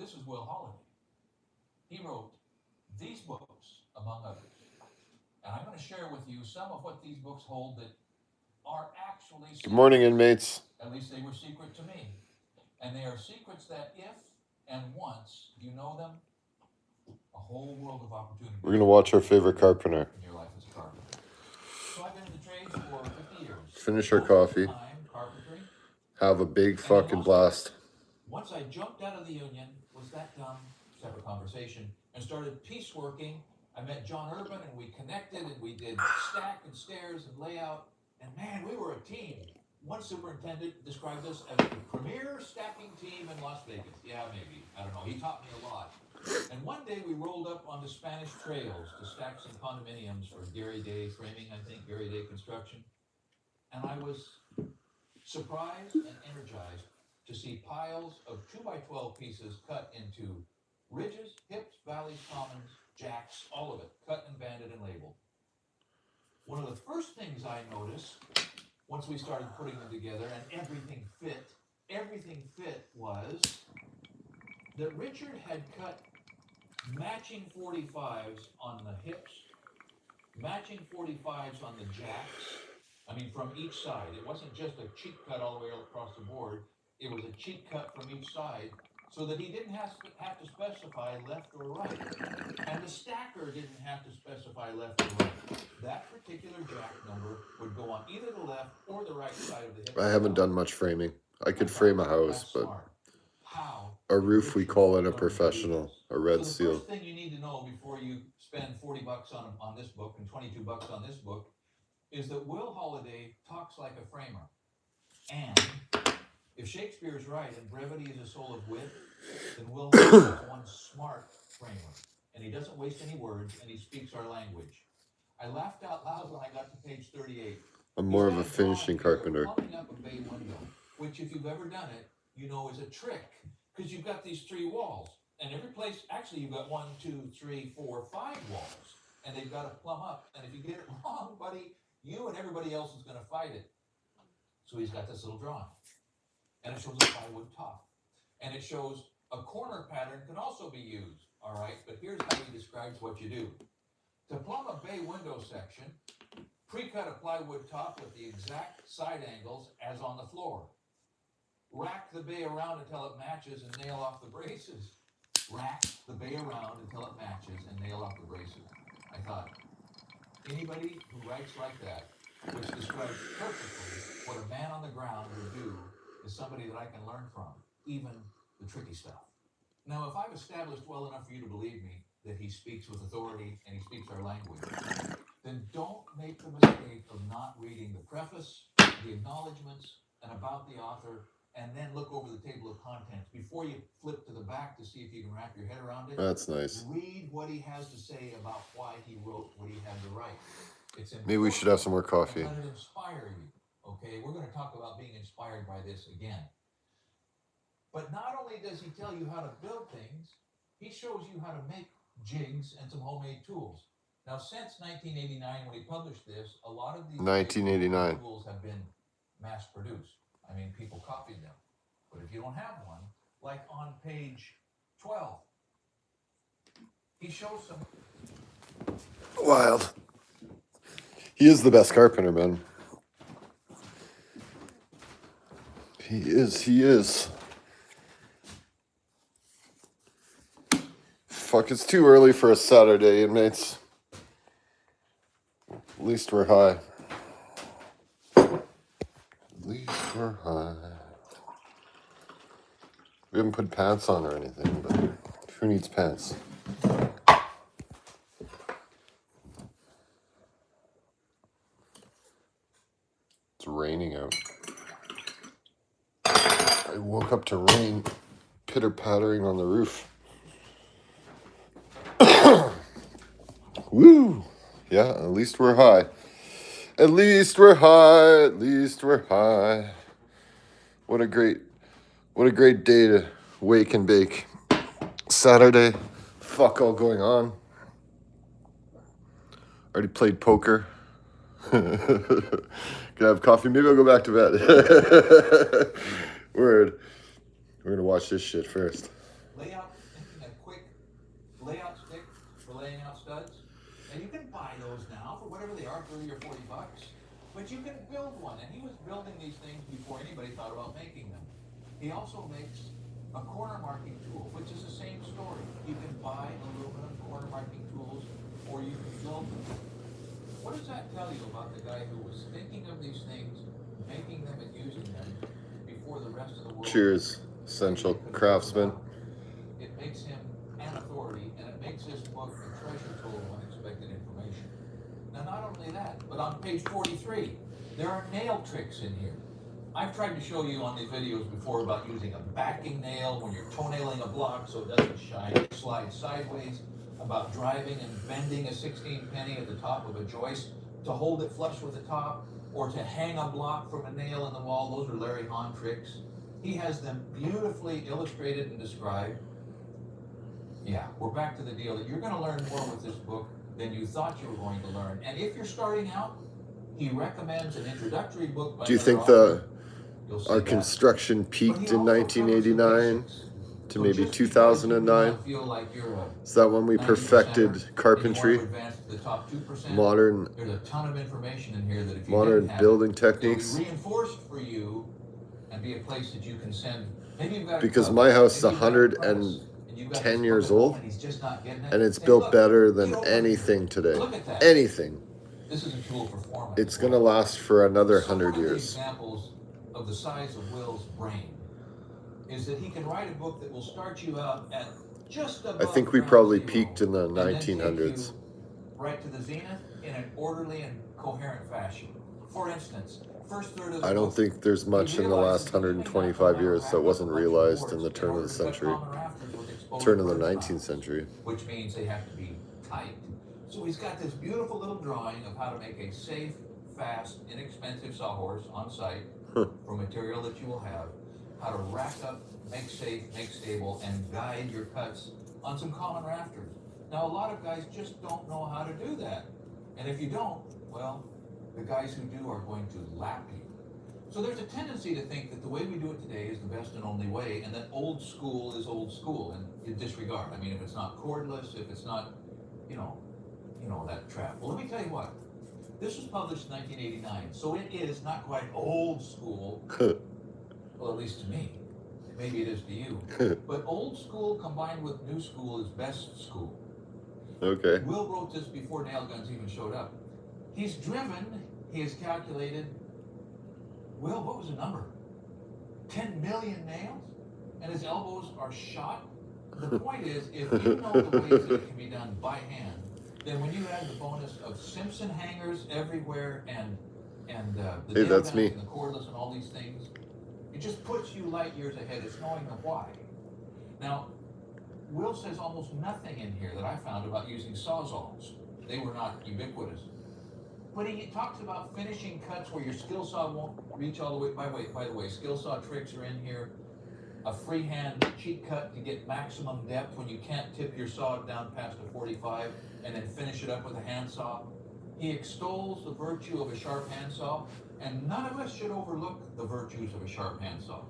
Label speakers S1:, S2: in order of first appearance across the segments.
S1: This is Will Holiday. He wrote these books, among others. And I'm going to share with you some of what these books hold that are actually secrets.
S2: Good morning, inmates.
S1: At least they were secret to me. And they are secrets that if and once you know them, a whole world of opportunity.
S2: We're going to watch our favorite carpenter.
S1: In your life as a carpenter. So I've been in the trade for 50 years.
S2: Finish our coffee.
S1: Carpentry.
S2: Have a big fucking blast.
S1: Once I jumped out of the union, was that dumb? Separate conversation. And started pieceworking. I met John Urban and we connected and we did stack and stairs and layout. And man, we were a team. One superintendent described us as the premier stacking team in Las Vegas. Yeah, maybe. I don't know. He taught me a lot. And one day we rolled up onto Spanish Trails to stack some condominiums for Gary Day Framing, I think, Gary Day Construction. And I was surprised and energized to see piles of 2x12 pieces cut into ridges, hips, valleys, commons, jacks, all of it, cut and banded and labeled. One of the first things I noticed once we started putting them together and everything fit was that Richard had cut matching 45s on the hips, matching 45s on the jacks. I mean, from each side. It wasn't just a cheek cut all the way across the board. It was a cheek cut from each side so that he didn't have to specify left or right. And the stacker didn't have to specify left or right. That particular jack number would go on either the left or the right side of the hip.
S2: I haven't done much framing. I could frame a house, but a roof we call in a professional, a red seal.
S1: The first thing you need to know before you spend $40 on this book and $22 on this book is that Will Holiday talks like a framer. And if Shakespeare is right and brevity is a soul of wit, then Will Holiday is one smart framer. And he doesn't waste any words and he speaks our language. I laughed out loud when I got to page 38.
S2: I'm more of a finishing carpenter.
S1: Plumbing up a bay window, which if you've ever done it, you know is a trick. Because you've got these 3 walls. And every place, actually you've got 1, 2, 3, 4, 5 walls. And they've got to plumb up. And if you get it wrong, buddy, you and everybody else is going to fight it. So he's got this little drawing. And it shows a plywood top. And it shows a corner pattern can also be used. All right, but here's how he describes what you do. To plumb a bay window section, pre-cut a plywood top with the exact side angles as on the floor. Rack the bay around until it matches and nail off the braces. Rack the bay around until it matches and nail off the braces. I thought, anybody who writes like that, which describes perfectly what a man on the ground would do, is somebody that I can learn from, even the tricky stuff. Now, if I've established well enough for you to believe me that he speaks with authority and he speaks our language, then don't make the mistake of not reading the preface, the acknowledgments, and about the author, and then look over the table of contents before you flip to the back to see if you can wrap your head around it.
S2: That's nice.
S1: Read what he has to say about why he wrote what he had to write.
S2: Maybe we should have some more coffee.
S1: Let it inspire you. Okay, we're going to talk about being inspired by this again. But not only does he tell you how to build things, he shows you how to make jigs and some homemade tools. Now, since 1989, when he published this, a lot of these
S2: 1989
S1: tools have been mass-produced. I mean, people copied them. But if you don't have one, like on page 12, he shows some...
S2: Wild. He is the best carpenter, man. He is. Fuck, it's too early for a Saturday, inmates. At least we're high. We haven't put pants on or anything, but who needs pants? It's raining out. I woke up to rain pitter-pattering on the roof. Woo! Yeah, at least we're high. At least we're high. At least we're high. What a great day to wake and bake. Saturday, fuck all going on. Already played poker. Gonna have coffee. Maybe I'll go back to bed. Word. We're gonna watch this shit first.
S1: making a quick layout stick for laying out studs. And you can buy those now for whatever they are, 30 or 40 bucks. But you can build one, and he was building these things before anybody thought about making them. He also makes a corner marking tool, which is the same story. You can buy aluminum corner marking tools, or you can build them. What does that tell you about the guy who was thinking of these things, making them and using them before the rest of the world?
S2: Cheers, essential craftsman.
S1: It makes him an authority, and it makes this book a treasure trove of unexpected information. Now, not only that, but on page 43, there are nail tricks in here. I've tried to show you on these videos before about using a backing nail when you're toenailing a block so it doesn't slide sideways, about driving and bending a 16 penny at the top of a joist to hold it flush with the top, or to hang a block from a nail in the wall. Those are Larry Hahn tricks. He has them beautifully illustrated and described. Yeah, we're back to the deal that you're going to learn more with this book than you thought you were going to learn. And if you're starting out, he recommends an introductory book by
S2: Do you
S1: another
S2: think
S1: author.
S2: our construction peaked in 1989 to maybe 2009? Is that when we perfected carpentry? Modern
S1: There's a ton of information in here that if you
S2: modern
S1: didn't have
S2: building
S1: it,
S2: techniques?
S1: it'll be reinforced for you and be a place that you can send. Maybe you've got a
S2: Because
S1: couple,
S2: my house is
S1: maybe you've got a premise, and you've got
S2: 110
S1: this
S2: years
S1: book at home
S2: old,
S1: and he's just not getting it.
S2: and it's
S1: Say,
S2: built
S1: "Look,
S2: better than
S1: get over here.
S2: anything today.
S1: Look at that.
S2: Anything.
S1: This is a tool for foreman.
S2: It's going to last for another
S1: So
S2: 100
S1: one of the
S2: years.
S1: examples of the size of Will's brain is that he can write a book that will start you out at just above
S2: I think we
S1: ground
S2: probably
S1: zero,
S2: peaked in the
S1: and then take
S2: 1900s.
S1: you right to the zenith in an orderly and coherent fashion. For instance, first third of the
S2: I don't
S1: book,
S2: think there's much in the last 125 years that wasn't realized in the turn of the century, turn of the 19th century.
S1: which means they have to be tight. So he's got this beautiful little drawing of how to make a safe, fast, inexpensive sawhorse on site for material that you will have, how to rack up, make safe, make stable, and guide your cuts on some common rafters. Now, a lot of guys just don't know how to do that. And if you don't, well, the guys who do are going to lap you. So there's a tendency to think that the way we do it today is the best and only way, and that old school is old school, and you disregard. I mean, if it's not cordless, if it's not, you know, that trap. Well, let me tell you what. This was published in 1989, so it is not quite old school. Well, at least to me. Maybe it is to you. But old school combined with new school is best school.
S2: Okay.
S1: Will wrote this before nail guns even showed up. He's driven, he has calculated, Will, what was the number? 10 million nails? And his elbows are shot? The point is, if you know the ways that it can be done by hand, then when you add the bonus of Simpson hangers everywhere and the
S2: Hey,
S1: nail
S2: that's
S1: guns
S2: me.
S1: and the cordless and all these things, it just puts you light years ahead. It's knowing the why. Now, Will says almost nothing in here that I found about using sawzalls. They were not ubiquitous. But he talks about finishing cuts where your skill saw won't reach all the way. By the way, skill saw tricks are in here. A freehand cheat cut to get maximum depth when you can't tip your saw down past a 45 and then finish it up with a handsaw. He extols the virtue of a sharp handsaw, and none of us should overlook the virtues of a sharp handsaw.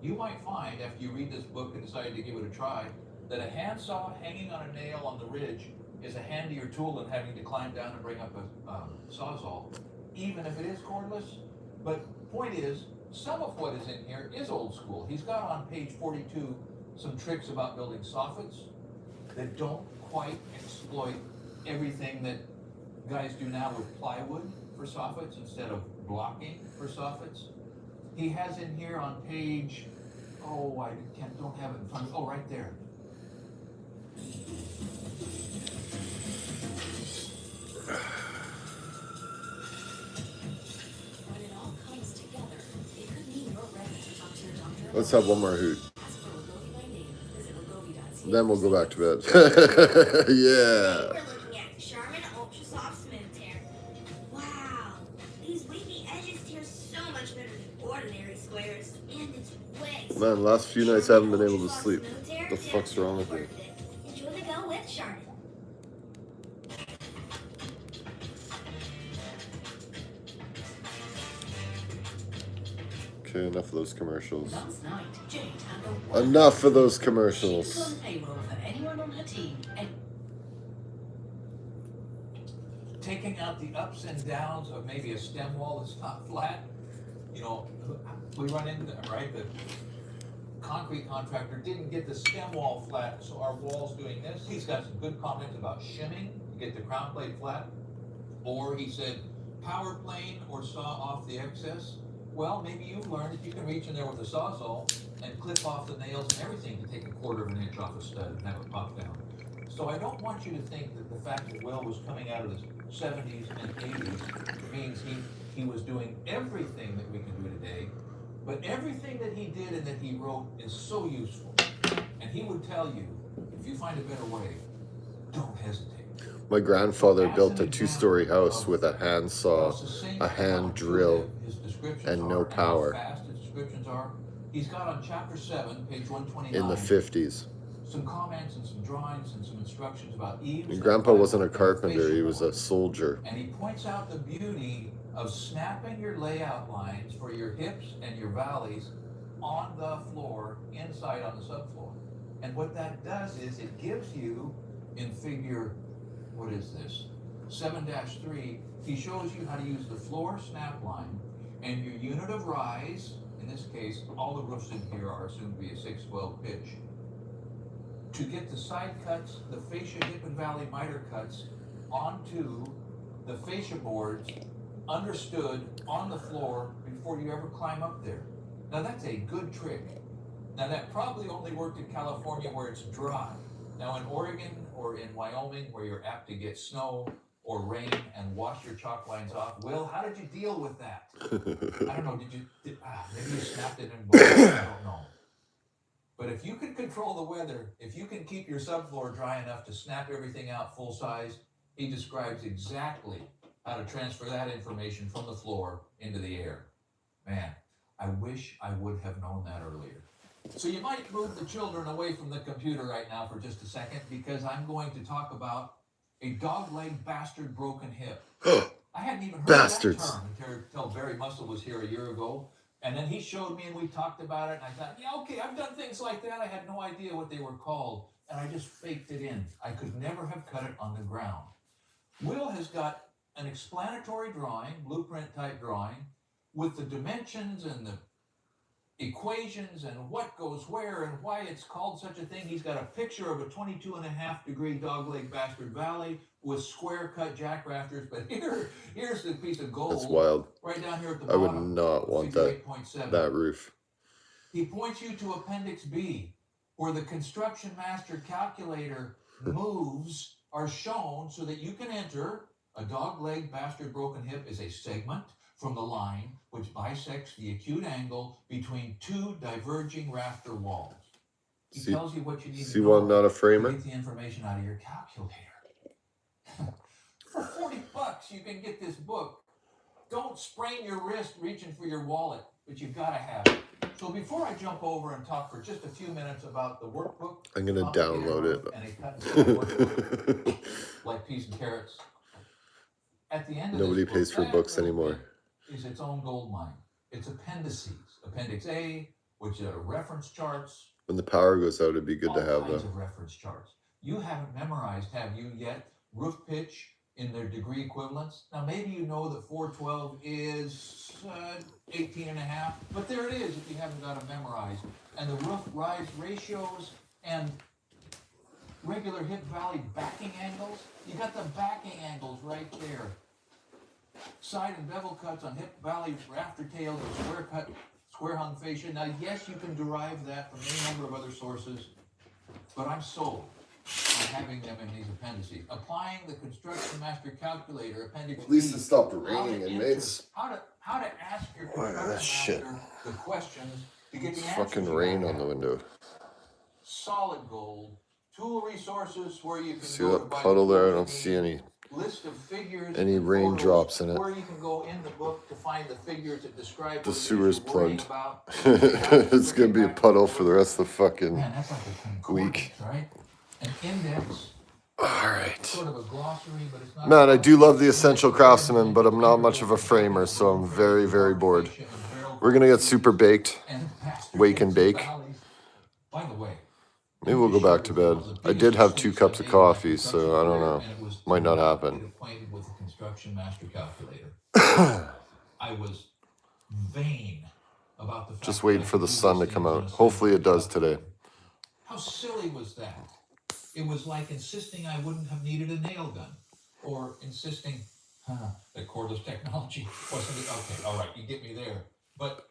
S1: You might find, after you read this book and decide to give it a try, that a handsaw hanging on a nail on the ridge is a handier tool than having to climb down and bring up a sawzall, even if it is cordless. But point is, some of what is in here is old school. He's got on page 42 some tricks about building soffits that don't quite exploit everything that guys do now with plywood for soffits instead of blocking for soffits. He has in here on page, don't have it in front of me. Oh, right there.
S3: When it all comes together, it could mean you're ready to talk to your doctor.
S2: Let's have one more hoot.
S3: Ask for Wegovy by name. Visit Wegovy.ca.
S2: Then we'll go back to bed.
S4: Today
S2: Yeah.
S4: we're looking at the Charmin Ultra Soft Smooth Tear. Wow, these wavy edges tear so much better than ordinary squares, and it's way
S2: Man, last few nights I haven't been able to
S4: Ultra Soft
S2: sleep.
S4: Smooth Tear
S2: The fuck's wrong with me?
S4: worth it. Enjoy the go with Charmin.
S2: Okay, enough of those commercials.
S3: Last night, Jade had the worst
S2: Enough of those
S3: She was
S2: commercials.
S3: on payroll for anyone on her team. And
S1: Taking out the ups and downs of maybe a stem wall that's not flat. You know, we run into that, right? The concrete contractor didn't get the stem wall flat, so our wall's doing this. He's got some good comments about shimming to get the crown plate flat. Or he said, power plane or saw off the excess. Well, maybe you've learned that you can reach in there with a sawzall and clip off the nails and everything to take a 1/4 of an inch off a stud and have it pop down. So I don't want you to think that the fact that Will was coming out of the 70s and 80s means he was doing everything that we can do today, but everything that he did and that he wrote is so useful. And he would tell you, if you find a better way, don't hesitate.
S2: My grandfather built a 2-story house with a hand saw, a hand drill, and no power.
S1: Fast his descriptions are. He's got on chapter 7, page 129.
S2: In the 50s.
S1: Some comments and some drawings and some instructions about eaves.
S2: And Grandpa wasn't a carpenter, he was a soldier.
S1: And he points out the beauty of snapping your layout lines for your hips and your valleys on the floor, inside on the subfloor. And what that does is it gives you, in figure, what is this? 7-3, he shows you how to use the floor snap line and your unit of rise. In this case, all the roofs in here are assumed to be a 612 pitch. To get the side cuts, the fascia, hip, and valley miter cuts onto the fascia boards, understood on the floor before you ever climb up there. Now that's a good trick. Now that probably only worked in California where it's dry. Now in Oregon or in Wyoming where you're apt to get snow or rain and wash your chalk lines off. Will, how did you deal with that? I don't know, maybe you snapped it in both, I don't know. But if you can control the weather, if you can keep your subfloor dry enough to snap everything out full size, he describes exactly how to transfer that information from the floor into the air. Man, I wish I would have known that earlier. So you might move the children away from the computer right now for just a second, because I'm going to talk about a dog-leg bastard broken hip. I hadn't even heard
S2: Bastards.
S1: that term until Barry Muscle was here a year ago. And then he showed me and we talked about it, and I thought, yeah, okay, I've done things like that. I had no idea what they were called, and I just faked it in. I could never have cut it on the ground. Will has got an explanatory drawing, blueprint type drawing, with the dimensions and the equations and what goes where and why it's called such a thing. He's got a picture of a 22.5-degree dogleg bastard valley with square cut jack rafters. But here's the piece of gold.
S2: That's wild.
S1: Right down here at the
S2: I
S1: bottom.
S2: would not want
S1: figure
S2: that
S1: 8.7.
S2: that roof.
S1: He points you to Appendix B, where the Construction Master calculator moves are shown so that you can enter. A dog-leg bastard broken hip is a segment from the line which bisects the acute angle between two diverging rafter walls. He tells you what you need to
S2: See
S1: know
S2: one, not a
S1: to
S2: framer?
S1: get the information out of your calculator. For $40, you can get this book. Don't sprain your wrist reaching for your wallet, but you've got to have it. So before I jump over and talk for just a few minutes about the workbook,
S2: I'm gonna download it.
S1: and a cut and sew workbook, like peas and carrots. At the end of
S2: Nobody
S1: this
S2: pays
S1: book,
S2: for
S1: that
S2: books
S1: little
S2: anymore.
S1: bit is its own gold mine. It's appendices. Appendix A, which are reference charts.
S2: When the power goes out, it'd be good
S1: all
S2: to have
S1: kinds
S2: them.
S1: of reference charts. You haven't memorized, have you yet, roof pitch in their degree equivalents? Now maybe you know that 412 is 18.5, but there it is if you haven't got it memorized. And the roof rise ratios and regular hip valley backing angles. You got the backing angles right there. Side and bevel cuts on hip valley rafter tails and square hung fascia. Now, yes, you can derive that from any number of other sources, but I'm sold on having them in these appendices. Applying the Construction Master Calculator, Appendix
S2: At least
S1: B,
S2: it stopped
S1: how to
S2: raining,
S1: enter-
S2: inmates.
S1: How to ask your
S2: Look at that
S1: Construction
S2: shit.
S1: Master the questions to get the
S2: It's
S1: answers.
S2: fucking
S1: you
S2: rain
S1: gotta
S2: on the
S1: have.
S2: window.
S1: Solid gold. Tool resources where you can
S2: See
S1: go to
S2: that
S1: buy
S2: puddle
S1: the
S2: there? I
S1: tools
S2: don't
S1: you
S2: see
S1: need.
S2: any.
S1: List of figures
S2: Any
S1: and
S2: raindrops
S1: photos,
S2: in it.
S1: where you can go in the book to find the figures that describe
S2: The
S1: what it is
S2: sewer's
S1: you're worrying
S2: plugged.
S1: about.
S2: It's gonna be a puddle for the rest of the fucking
S1: Man, that's like a
S2: week.
S1: concordance, right? An index,
S2: Alright.
S1: sort of a glossary, but it's not.
S2: Man, I do love the Essential Craftsman, but I'm not much of a framer, so I'm very, very board. We're gonna get super baked.
S1: And pastures
S2: Wake and bake.
S1: valleys. By the way,
S2: Maybe we'll go back to bed. I did have 2 cups of coffee, so I don't know. Might not happen.
S1: Acquainted with the Construction Master Calculator. I was vain about the fact
S2: Just
S1: that
S2: waiting
S1: I
S2: for
S1: could
S2: the
S1: do
S2: sun
S1: these
S2: to come
S1: things in
S2: out.
S1: a
S2: Hopefully it does
S1: calculator.
S2: today.
S1: How silly was that? It was like insisting I wouldn't have needed a nail gun, or insisting that cordless technology wasn't okay. All right, you get me there. But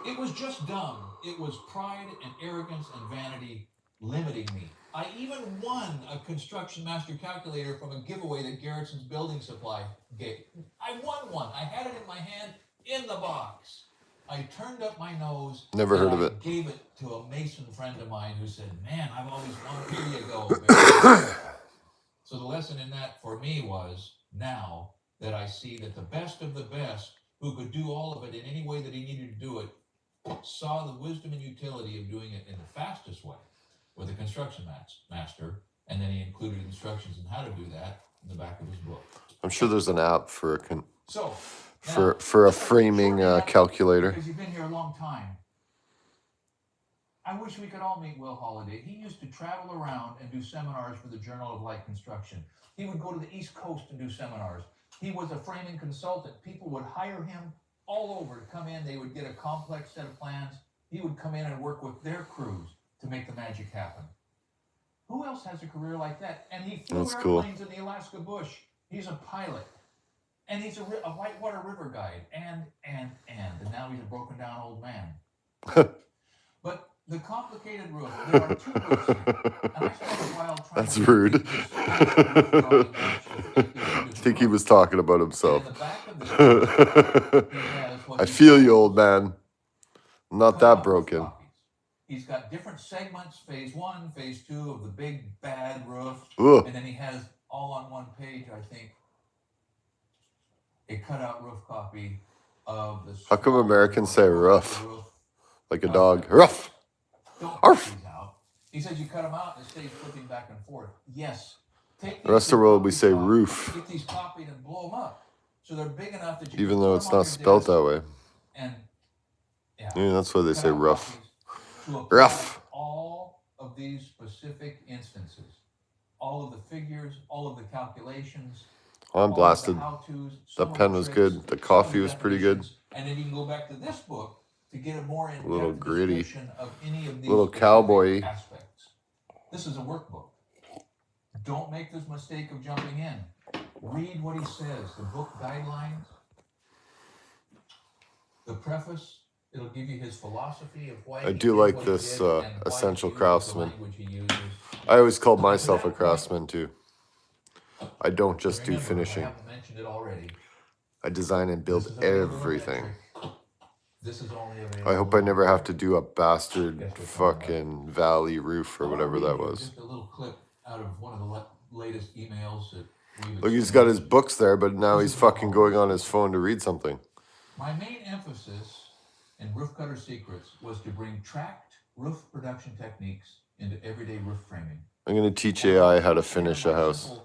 S1: it was just dumb. It was pride and arrogance and vanity limiting me. I even won a Construction Master Calculator from a giveaway that Garrett's Building Supply gave. I won one. I had it in my hand in the box. I turned up my nose.
S2: Never heard
S1: and
S2: of
S1: I
S2: it.
S1: gave it to a Mason friend of mine who said, "Man, I've always wanted." Here you go, Barry." So the lesson in that for me was, now that I see that the best of the best, who could do all of it in any way that he needed to do it, saw the wisdom and utility of doing it in the fastest way with a construction master, and then he included instructions on how to do that in the back of his book.
S2: I'm sure there's an app for a
S1: So
S2: for a framing calculator.
S1: Because you've been here a long time. I wish we could all meet Will Holliday. He used to travel around and do seminars for the Journal of Light Construction. He would go to the East Coast and do seminars. He was a framing consultant. People would hire him all over to come in. They would get a complex set of plans. He would come in and work with their crews to make the magic happen. Who else has a career like that? And he flew
S2: That's cool.
S1: airplanes in the Alaska bush. He's a pilot. And he's a whitewater river guide. And now he's a broken down old man. But the complicated roof, there are 2 roofs here. And I spent a while trying
S2: That's
S1: to
S2: rude.
S1: make this drawing match
S2: I think he was talking about himself.
S1: And in the back of this, he has what
S2: I
S1: he
S2: feel
S1: calls
S2: you, old man. I'm not
S1: cut
S2: that
S1: out
S2: broken.
S1: copies. He's got different segments, phase 1, phase 2 of the big bad roof.
S2: Ugh.
S1: And then he has all on one page, I think, a cutout roof copy of the.
S2: How come Americans say rough?
S1: Roof.
S2: Like a dog. Ruff.
S1: Don't
S2: Arf.
S1: cut these out. He says you cut them out and it stays flipping back and forth. Yes. Take
S2: The rest of the world we say
S1: copies out,
S2: roof.
S1: Get these copied and blow them up so they're big enough that you
S2: Even
S1: can
S2: though
S1: put
S2: it's
S1: them on
S2: not
S1: your
S2: spelled
S1: desk
S2: that way.
S1: And
S2: Yeah, that's why they say
S1: cutout
S2: rough.
S1: copies to apply
S2: Rough.
S1: all of these specific instances, all of the figures, all of the calculations.
S2: Oh, I'm
S1: all of the
S2: blasted.
S1: how-tos, some
S2: That
S1: of
S2: pen
S1: the
S2: was
S1: tricks,
S2: good. The
S1: some
S2: coffee
S1: of
S2: was pretty good.
S1: definitions, and then you can go back to this book to get a more in-depth
S2: Little gritty.
S1: description of any of these
S2: Little
S1: specific
S2: cowboy.
S1: aspects. This is a workbook. Don't make this mistake of jumping in. Read what he says, the book guidelines, the preface. It'll give you his philosophy of why
S2: I
S1: he
S2: do
S1: did
S2: like
S1: what he
S2: this,
S1: did and why he
S2: Essential
S1: uses the
S2: Craftsman.
S1: language he uses.
S2: I always called myself a craftsman too. I don't just do
S1: Remember, I
S2: finishing.
S1: haven't mentioned it already.
S2: I design and
S1: This
S2: build
S1: is available in
S2: everything.
S1: metric. This is only available.
S2: I hope I never have to do a bastard
S1: Yes, we're talking
S2: fucking valley roof or
S1: I wanna
S2: whatever
S1: read
S2: that
S1: you
S2: was.
S1: Just a little clip out of one of the latest emails that we've
S2: Look, he's got his
S1: exchanged.
S2: books there, but now he's fucking going on his phone to read something.
S1: My main emphasis in Roof Cutter Secrets was to bring tracked roof production techniques into everyday roof framing.
S2: I'm gonna teach AI how to finish a house.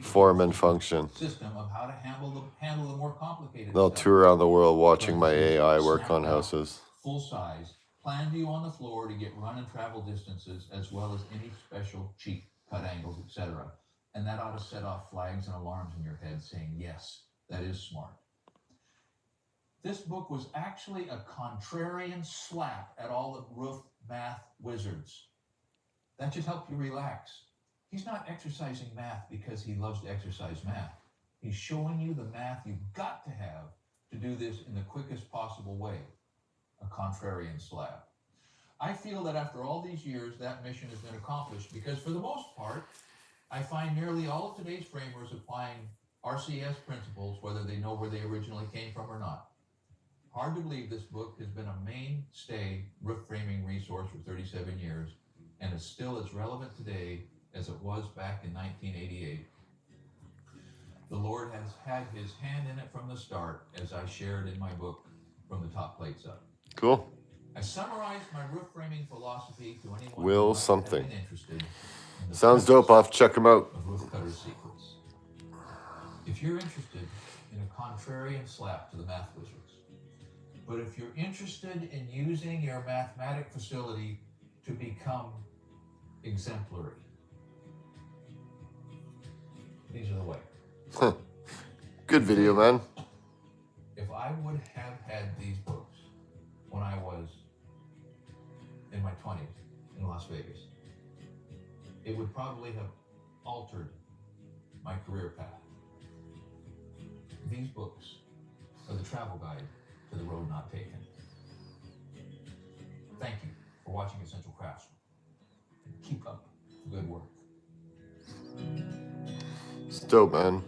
S2: Form and function.
S1: System of how to handle the more complicated
S2: They'll
S1: stuff.
S2: tour around the world watching my AI work on houses.
S1: Full size, plan view on the floor to get run and travel distances, as well as any special cheap cut angles, etc. And that ought to set off flags and alarms in your head saying, yes, that is smart. This book was actually a contrarian slap at all the roof math wizards. That should help you relax. He's not exercising math because he loves to exercise math. He's showing you the math you've got to have to do this in the quickest possible way. A contrarian slap. I feel that after all these years, that mission has been accomplished because for the most part, I find nearly all of today's framers applying RCS principles, whether they know where they originally came from or not. Hard to believe this book has been a mainstay roof framing resource for 37 years and is still as relevant today as it was back in 1988. The Lord has had his hand in it from the start, as I shared in my book, From the Top Plates Up.
S2: Cool.
S1: I summarized my roof framing philosophy to anyone
S2: Will
S1: who might have
S2: something.
S1: been interested in the
S2: Sounds dope. I'll have to check him out.
S1: of Roof Cutter Secrets. If you're interested in a contrarian slap to the math wizards, But if you're interested in using your mathematic facility to become exemplary, these are the way.
S2: Good video, man.
S1: If I would have had these books when I was in my 20s in Las Vegas, it would probably have altered my career path. These books are the travel guide to the road not taken. Thank you for watching Essential Craftsman. Keep up the good work.
S2: It's dope, man.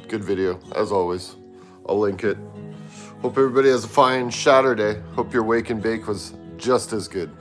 S2: Good video, as always. I'll link it. Hope everybody has a fine Saturday. Hope your wake and bake was just as good.